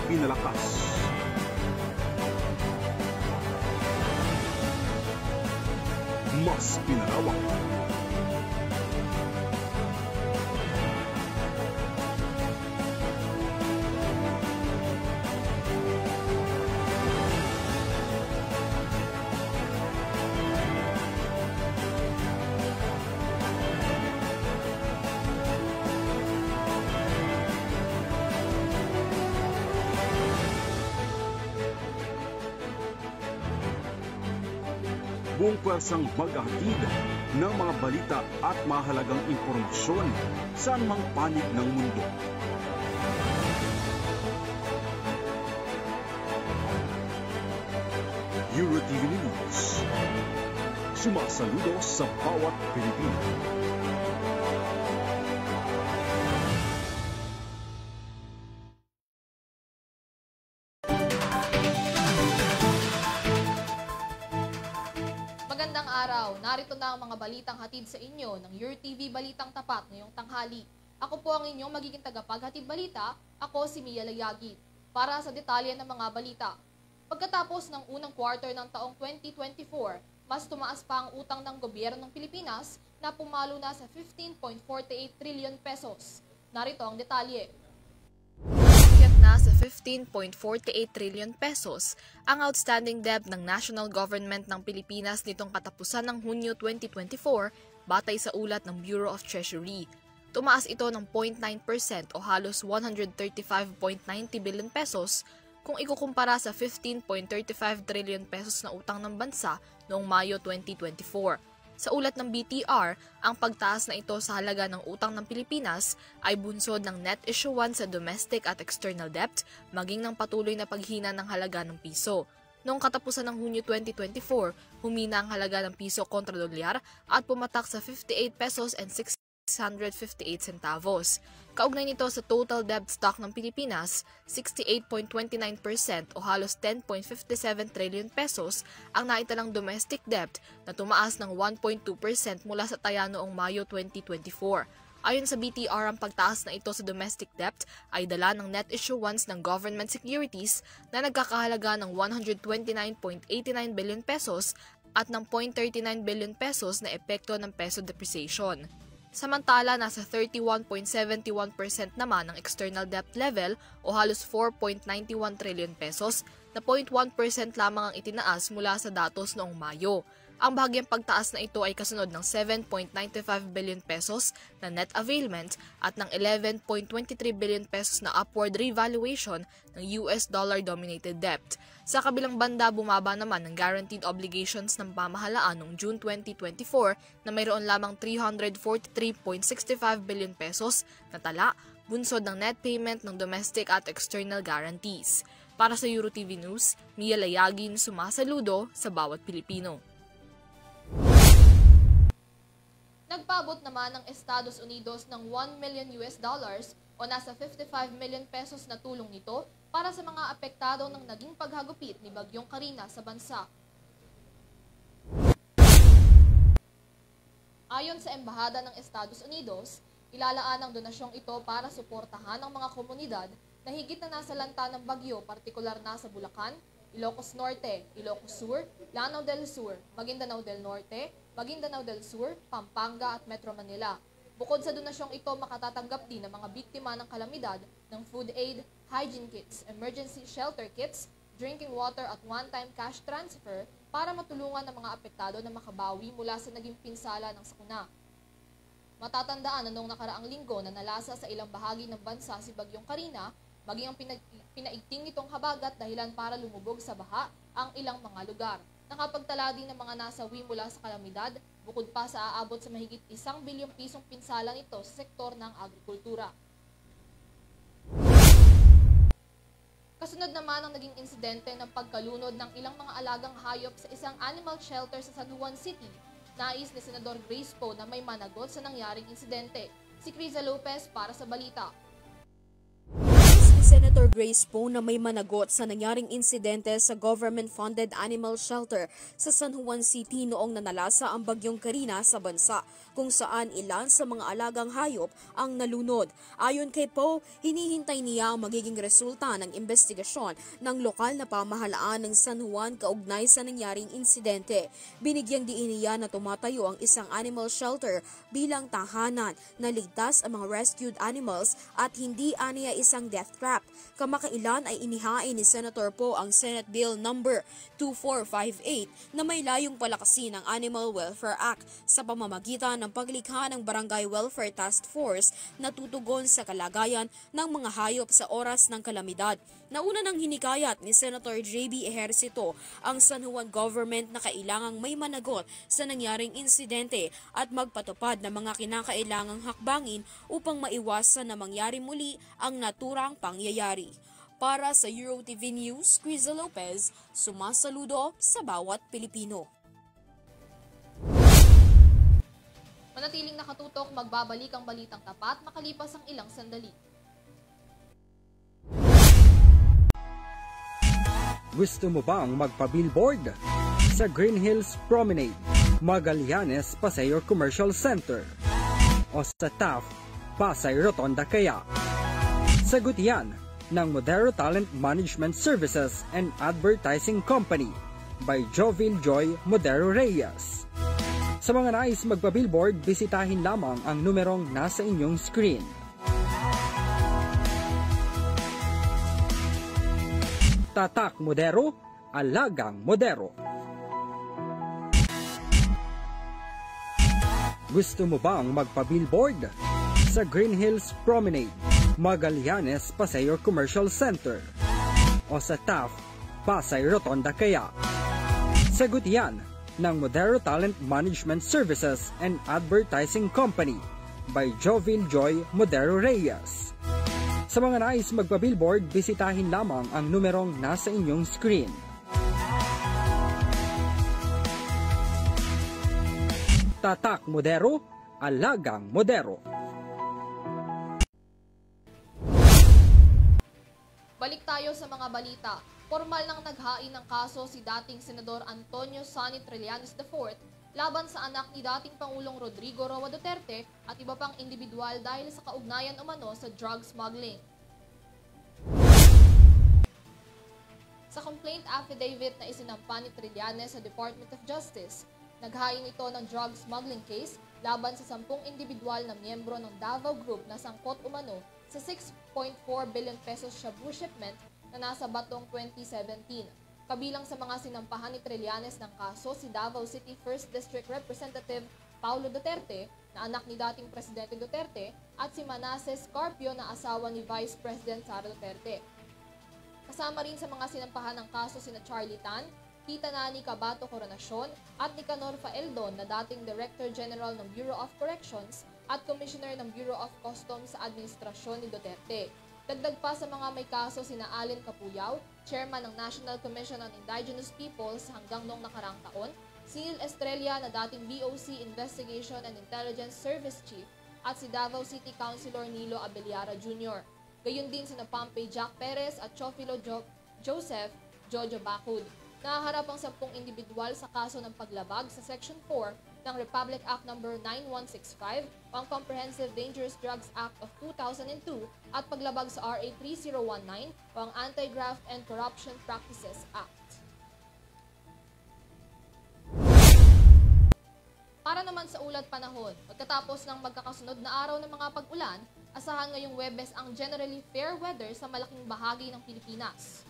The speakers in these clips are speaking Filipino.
pinalakas. Mas pinalawak. Buong pwersang maghahatid ng mga balita at mahalagang impormasyon sa anumang panig ng mundo. EuroTV News. Sumasaludo sa bawat Pilipino. Magandang araw, narito na ang mga balitang hatid sa inyo ng EuroTV Balitang Tapat ngayong tanghali. Ako po ang inyong magiging tagapaghatid balita, ako si Mia Layagit. Para sa detalye ng mga balita, pagkatapos ng unang quarter ng taong 2024, mas tumaas pa ang utang ng gobyerno ng Pilipinas na pumalo na sa 15.48 trillion pesos. Narito ang detalye. Na sa 15.48 trillion pesos ang outstanding debt ng national government ng Pilipinas nitong katapusan ng Hunyo 2024 batay sa ulat ng Bureau of Treasury. Tumaas ito ng 0.9% o halos 135.90 billion pesos kung ikukumpara sa 15.35 trillion pesos na utang ng bansa noong Mayo 2024. Sa ulat ng BTR, ang pagtaas na ito sa halaga ng utang ng Pilipinas ay bunsod ng net issuance sa domestic at external debt, maging ng patuloy na paghina ng halaga ng piso. Noong katapusan ng Hunyo 2024, humina ang halaga ng piso kontra dolyar at pumatak sa 58 pesos and 658 centavos. Kaugnay nito sa total debt stock ng Pilipinas, 68.29% o halos 10.57 trillion pesos ang naitalang domestic debt na tumaas ng 1.2% mula sa taya noong Mayo 2024. Ayon sa BTR, ang pagtaas na ito sa domestic debt ay dala ng net issuance ng government securities na nagkakahalaga ng 129.89 billion pesos at ng 0.39 billion pesos na epekto ng peso depreciation. Samantala, nasa 31.71% naman ang external debt level o halos 4.91 trillion pesos na 0.1% lamang ang itinaas mula sa datos noong Mayo. Ang bahagyang pagtaas na ito ay kasunod ng 7.95 billion pesos na net availment at ng 11.23 billion pesos na upward revaluation ng US dollar-dominated debt. Sa kabilang banda, bumaba naman ang guaranteed obligations ng pamahalaan noong June 2024 na mayroon lamang 343.65 billion pesos na tala, bunsod ng net payment ng domestic at external guarantees. Para sa EuroTV News, Mia Layagin, sumasaludo sa bawat Pilipino. Nagpaabot naman ng Estados Unidos ng $1 million o nasa 55 million pesos na tulong nito para sa mga apektado ng naging paghagupit ni Bagyong Karina sa bansa. Ayon sa Embahada ng Estados Unidos, ilalaan ang donasyong ito para suportahan ang mga komunidad na higit na nasa lanta ng bagyo, partikular na sa Bulacan, Ilocos Norte, Ilocos Sur, Lanao del Sur, Maguindanao del Norte, Maguindanao del Sur, Pampanga at Metro Manila. Bukod sa donasyong ito, makatatanggap din ng mga biktima ng kalamidad ng food aid, hygiene kits, emergency shelter kits, drinking water at one-time cash transfer para matulungan ng mga apektado na makabawi mula sa naging pinsala ng sakuna. Matatandaan na noong nakaraang linggo na nalasa sa ilang bahagi ng bansa si Bagyong Karina, maging ang pinaigting nitong habagat dahilan para lumubog sa baha ang ilang mga lugar. Nakapagtala din ng mga nasawi mula sa kalamidad, bukod pa sa aabot sa mahigit 1 bilyong pisong pinsala nito sa sektor ng agrikultura. Kasunod naman ang naging insidente ng pagkalunod ng ilang mga alagang hayop sa isang animal shelter sa San Juan City. Nais ni Senador Grace Poe na may managot sa nangyaring insidente. Si Criza Lopez para sa balita. Senator Grace Poe na may managot sa nangyaring insidente sa government-funded animal shelter sa San Juan City noong nanalasa ang bagyong Karina sa bansa, kung saan ilan sa mga alagang hayop ang nalunod. Ayon kay Poe, hinihintay niya ang magiging resulta ng investigasyon ng lokal na pamahalaan ng San Juan kaugnay sa nangyaring insidente. Binigyang diin niya na tumatayo ang isang animal shelter bilang tahanan na ligtas ang mga rescued animals at hindi aniya isang death trap. Kamakailan ay inihain ni Senator Poe ang Senate Bill No. 2458 na may layong palakasin ang Animal Welfare Act sa pamamagitan ng paglikha ng Barangay Welfare Task Force na tutugon sa kalagayan ng mga hayop sa oras ng kalamidad. Nauna nang hinikayat ni Senator J.B. Ejercito ang San Juan government na kailangang may managot sa nangyaring insidente at magpatupad ng mga kinakailangang hakbangin upang maiwasan na mangyari muli ang naturang pangyayari. Para sa EuroTV News, Criza Lopez, sumasaludo sa bawat Pilipino. Manatiling nakatutok, magbabalik ang balitang tapat makalipas ang ilang sandali. Gusto mo bang magpa-billboard? Sa Green Hills Promenade, Magallanes, Paseo Commercial Center o sa Taft, Pasay Rotonda kaya? Sagot yan ng Modero Talent Management Services and Advertising Company by Jovil Joy Modero Reyes. Sa mga nais magpa-billboard, bisitahin lamang ang numerong nasa inyong screen. Tatak Modero, Alagang Modero. Gusto mo bang magpa-billboard? Sa Green Hills Promenade, Magallanes, Paseo Commercial Center o sa Taft, Pasay Rotonda kaya? Sagot yan ng Modero Talent Management Services and Advertising Company by Jovil Joy Modero Reyes. Sa mga nais magpa-billboard, bisitahin lamang ang numerong nasa inyong screen. Tatak Modero, Alagang Modero. Balik tayo sa mga balita. Formal nang naghain ng kaso si dating Senador Antonio Sonny Trillanes IV laban sa anak ni dating Pangulong Rodrigo Roa Duterte at iba pang individual dahil sa kaugnayan umano sa drug smuggling. Sa complaint affidavit na isinampa ni Trillanes sa Department of Justice, naghain ito ng drug smuggling case laban sa 10 individual na miyembro ng Davao Group na sangkot umano sa 6.4 billion pesos shabu shipment na nasa batong 2017. Kabilang sa mga sinampahan ni Trillanes ng kaso si Davao City 1st District Representative Paulo Duterte na anak ni dating Presidente Duterte at si Manasseh Scarpio na asawa ni Vice President Sara Duterte. Kasama rin sa mga sinampahan ng kaso sina Charlie Tan, Tita Nani Cabato Coronacion at Nicanor Faeldon na dating Director General ng Bureau of Corrections at Commissioner ng Bureau of Customs sa administrasyon ni Duterte. Dagdag pa sa mga may kaso sina Allen Capuyaw, Chairman ng National Commission on Indigenous Peoples hanggang noong nakarang taon, si Neil Estrella na dating BOC Investigation and Intelligence Service Chief at si Davao City Councilor Nilo Abeliara Jr. Gayon din sina Pompey Jack Perez at Chofilo Joseph Jojo Bacud. Nahaharap ang 10 individual sa kaso ng paglabag sa Section 4 ng Republic Act No. 9165 o ang Comprehensive Dangerous Drugs Act of 2002 at paglabag sa RA 3019 o ang Anti-Graft and Corruption Practices Act. Para naman sa ulat panahon, pagkatapos ng magkakasunod na araw ng mga pag-ulan, asahan ngayong Huwebes ang generally fair weather sa malaking bahagi ng Pilipinas.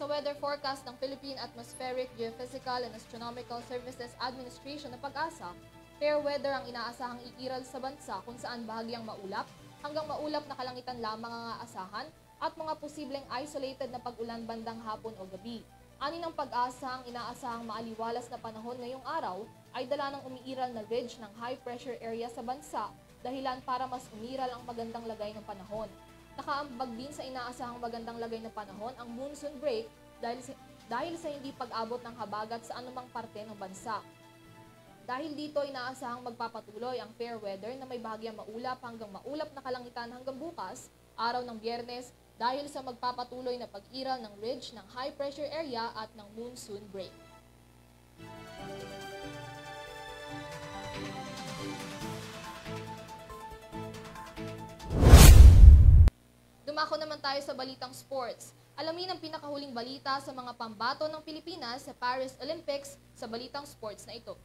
Sa weather forecast ng Philippine Atmospheric, Geophysical and Astronomical Services Administration na PAGASA, fair weather ang inaasahang iiral sa bansa kung saan bahagyang maulap hanggang maulap na kalangitan lamang ang aasahan at mga posibleng isolated na pag-ulan bandang hapon o gabi. Ani ng PAGASA ang inaasahang maaliwalas na panahon ngayong araw ay dala ng umiiral na ridge ng high pressure area sa bansa dahilan para mas umiral ang magandang lagay ng panahon. Nakaambag din sa inaasahang magandang lagay ng panahon ang monsoon break dahil sa hindi pag-abot ng habagat sa anumang parte ng bansa. Dahil dito inaasahang magpapatuloy ang fair weather na may bahagyang maulap hanggang maulap na kalangitan hanggang bukas, araw ng Biyernes, dahil sa magpapatuloy na pag-iral ng ridge ng high pressure area at ng monsoon break. Dumako naman tayo sa balitang sports. Alamin ang pinakahuling balita sa mga pambato ng Pilipinas sa Paris Olympics sa balitang sports na ito.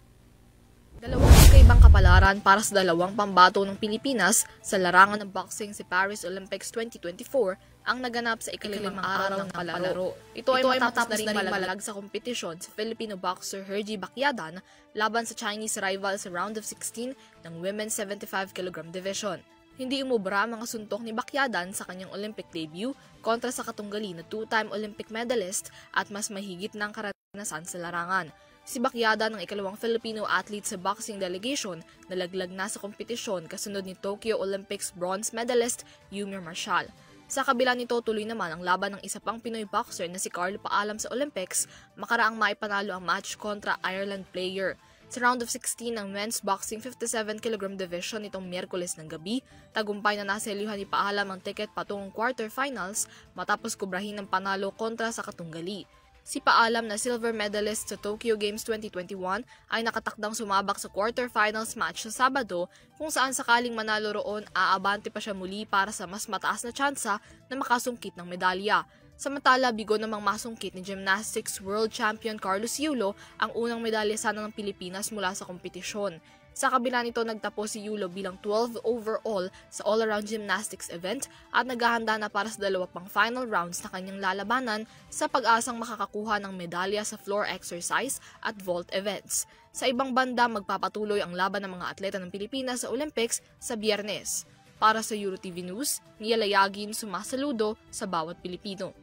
Dalawang magkaibang kapalaran para sa dalawang pambato ng Pilipinas sa larangan ng boxing si Paris Olympics 2024 ang naganap sa ikalimang araw ng palaro. Ito ay matapos na rin malalag sa kompetisyon si Filipino boxer Hergy Bacquiadan laban sa Chinese rival sa round of 16 ng Women's 75 kg division. Hindi umubra ang mga suntok ni Bacquiadan sa kanyang Olympic debut kontra sa katunggali na two-time Olympic medalist at mas mahigit ng karanasan sa larangan. Si Bacquiadan ang ikalawang Filipino athlete sa boxing delegation na laglag na sa kompetisyon kasunod ni Tokyo Olympics bronze medalist Yumir Marshall. Sa kabila nito, tuloy naman ang laban ng isa pang Pinoy boxer na si Carlo Paalam sa Olympics, makaraang maipanalo ang match kontra Ireland player. Sa round of 16 ng men's boxing 57 kg division nitong Miyerkules ng gabi, tagumpay na naselyuhan ni Paalam ang ticket patungong quarterfinals matapos kubrahin ng panalo kontra sa katunggali. Si Paalam na silver medalist sa Tokyo Games 2021 ay nakatakdang sumabak sa quarterfinals match sa Sabado kung saan sakaling manalo roon aabante pa siya muli para sa mas mataas na tsansa na makasungkit ng medalya. Samantala, bigo namang masungkit ni gymnastics world champion Carlos Yulo ang unang medalya sana ng Pilipinas mula sa kompetisyon. Sa kabila nito, nagtapos si Yulo bilang 12 overall sa all-around gymnastics event at naghahanda na para sa dalawa pang final rounds na kanyang lalabanan sa pag-asang makakakuha ng medalya sa floor exercise at vault events. Sa ibang banda, magpapatuloy ang laban ng mga atleta ng Pilipinas sa Olympics sa Biyernes. Para sa EuroTV News, Mia Layagin sumasaludo sa bawat Pilipino.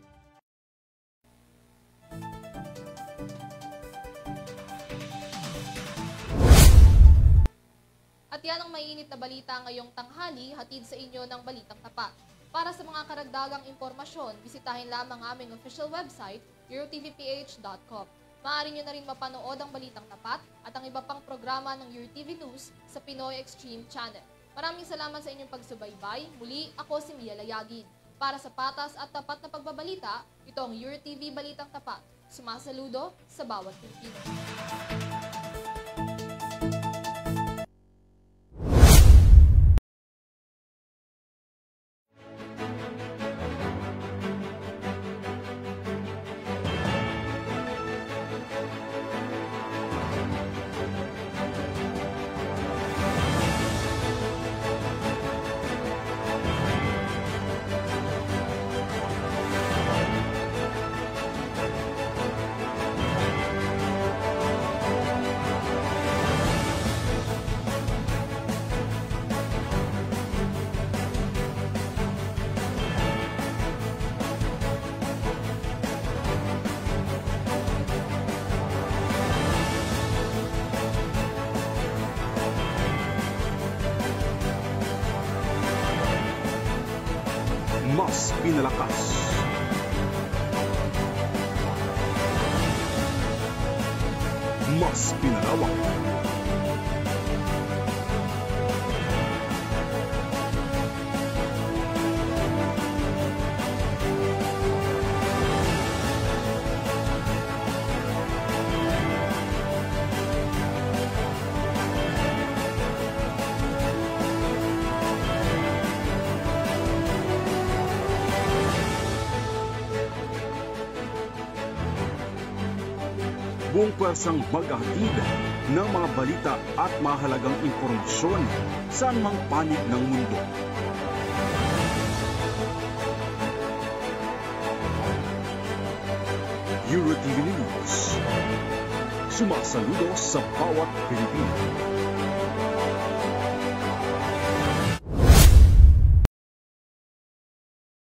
At yan ang mainit na balita ngayong tanghali, hatid sa inyo ng Balitang Tapat. Para sa mga karagdagang impormasyon, bisitahin lamang aming official website, eurotvph.com. Maaari nyo na rin mapanood ang Balitang Tapat at ang iba pang programa ng EuroTV News sa Pinoy Extreme Channel. Maraming salamat sa inyong pagsubaybay. Muli, ako si Mia Layagin. Para sa patas at tapat na pagbabalita, ito ang EuroTV Balitang Tapat. Sumasaludo sa bawat Pilipino. Mas pinalakas, mas pinalawak, buong pwersang maghahatid ng mga balita at mahalagang impormasyon saan mang panig ng mundo. EuroTV News. Sumasaludo sa bawat Pilipino.